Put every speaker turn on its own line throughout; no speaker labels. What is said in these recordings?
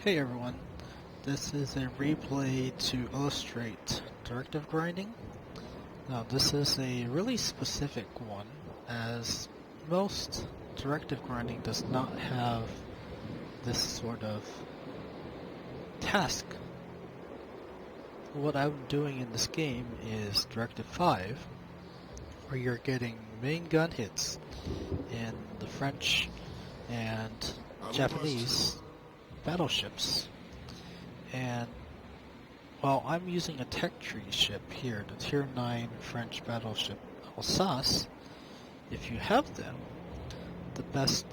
Hey everyone, this is a replay to illustrate directive grinding. Now this is a really specific one, as most directive grinding does not have this sort of task. What I'm doing in this game is Directive 5, where you're getting main gun hits in the French and Japanese battleships. And while I'm using a tech tree ship here, the Tier 9 French battleship Alsace, if you have them, the best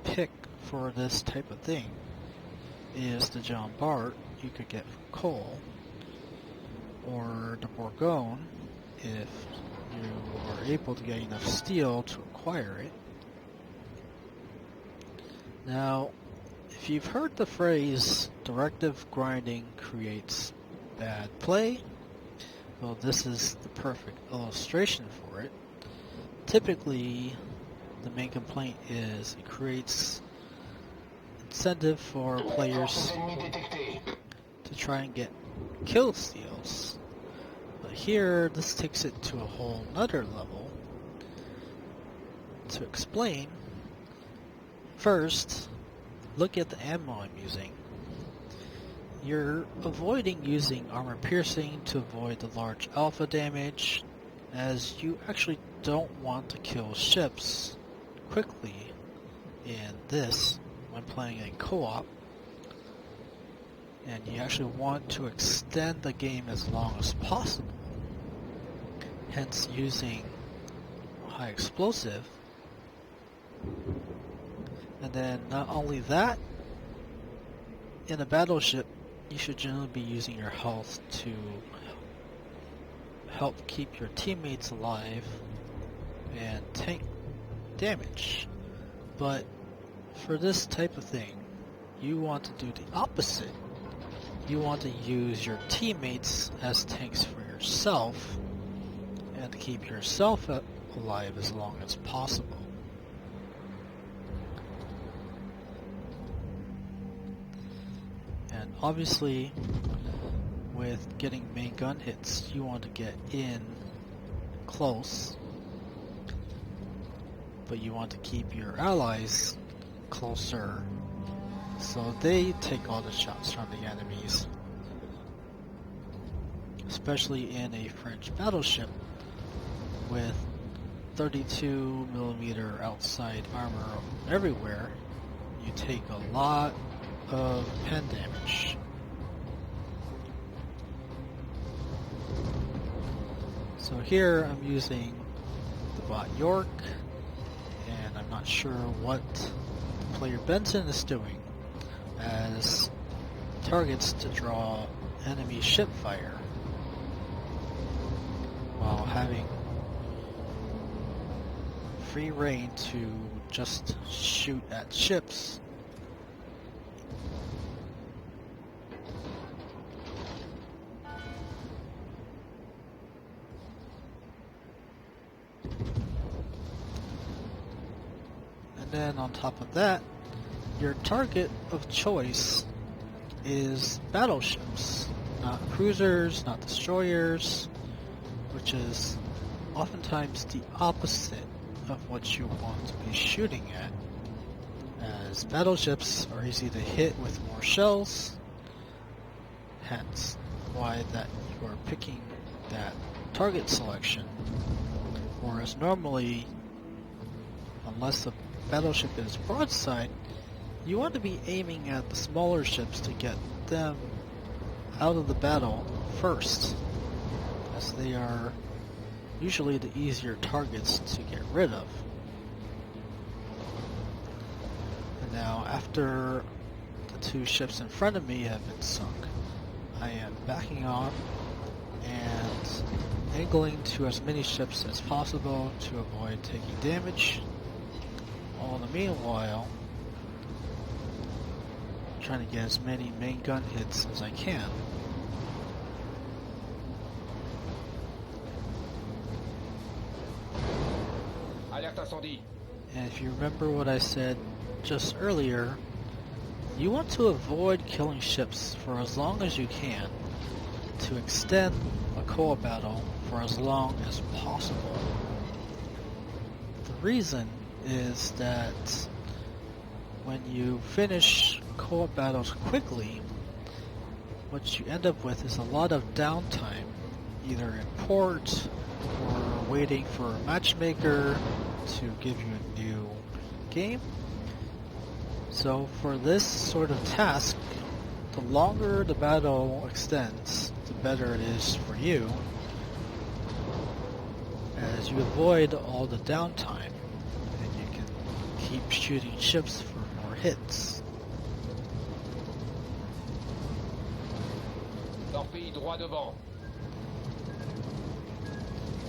pick for this type of thing is the Jean Bart you could get from Cole, or the Bourgogne if you are able to get enough steel to acquire it. Now, if you've heard the phrase, directive grinding creates bad play, well, this is the perfect illustration for it. Typically, the main complaint is it creates incentive for players to try and get kill steals. But here, this takes it to a whole nother level. To explain, first, look at the ammo I'm using. You're avoiding using armor piercing to avoid the large alpha damage, as you actually don't want to kill ships quickly in this when playing a co-op, and you actually want to extend the game as long as possible, hence using high explosive. And then not only that, in a battleship, you should generally be using your health to help keep your teammates alive and tank damage. But for this type of thing, you want to do the opposite. You want to use your teammates as tanks for yourself and to keep yourself alive as long as possible. And obviously, with getting main gun hits, you want to get in close, but you want to keep your allies closer so they take all the shots from the enemies. Especially in a French battleship with 32mm outside armor everywhere, you take a lot of pen damage. So here I'm using the bot York, and I'm not sure what player Benson is doing as targets to draw enemy ship fire while having free reign to just shoot at ships. And then on top of that, your target of choice is battleships, not cruisers, not destroyers, which is oftentimes the opposite of what you want to be shooting at, as battleships are easy to hit with more shells, hence why that you are picking that target selection, whereas normally, unless the battleship is broadside, you want to be aiming at the smaller ships to get them out of the battle first, as they are usually the easier targets to get rid of. And now, after the two ships in front of me have been sunk, I am backing off and angling to as many ships as possible to avoid taking damage. All in the meanwhile, trying to get as many main gun hits as I can. And if you remember what I said just earlier, You want to avoid killing ships for as long as you can to extend a co-op battle for as long as possible. The reason is that when you finish co-op battles quickly, what you end up with is a lot of downtime, either in port or waiting for a matchmaker to give you a new game. So for this sort of task, the longer the battle extends, the better it is for you, as you avoid all the downtime and you can keep shooting ships for more hits.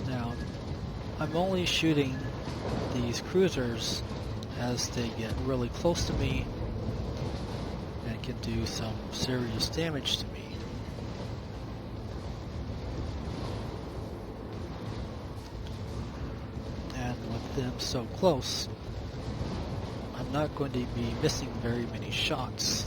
Now, I'm only shooting these cruisers as they get really close to me and can do some serious damage to me. And with them so close, I'm not going to be missing very many shots.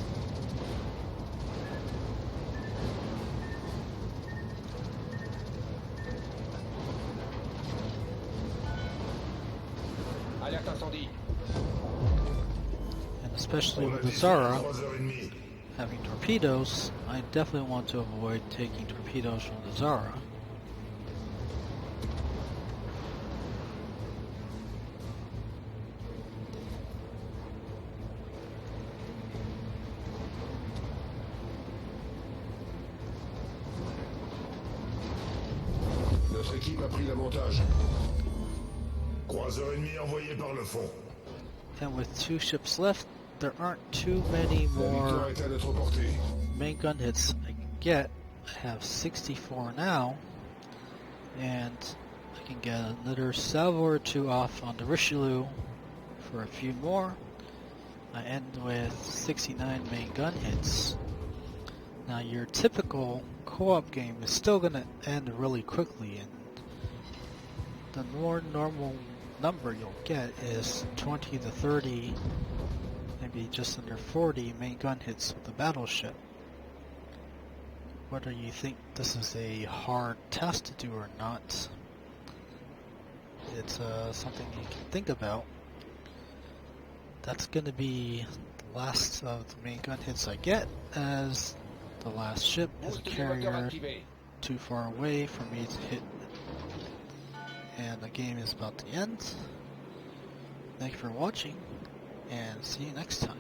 And especially with the Zara having torpedoes, I definitely want to avoid taking torpedoes from the Zara.
Notre équipe a pris l'avantage. Croiseur ennemi envoyé par le fond.
And with 2 ships left, there aren't too many more main gun hits I can get. I have 64 now, and I can get another salvo or 2 off on the Richelieu for a few more. I end with 69 main gun hits. Now your typical co-op game is still going to end really quickly, and the more normal number you'll get is 20 to 30, maybe just under 40 main gun hits with the Battleship. Whether you think this is a hard task to do or not, it's something you can think about. That's going to be the last of the main gun hits I get, as the last ship is a carrier too far away for me to hit, and the game is about to end. Thank you for watching, and see you next time.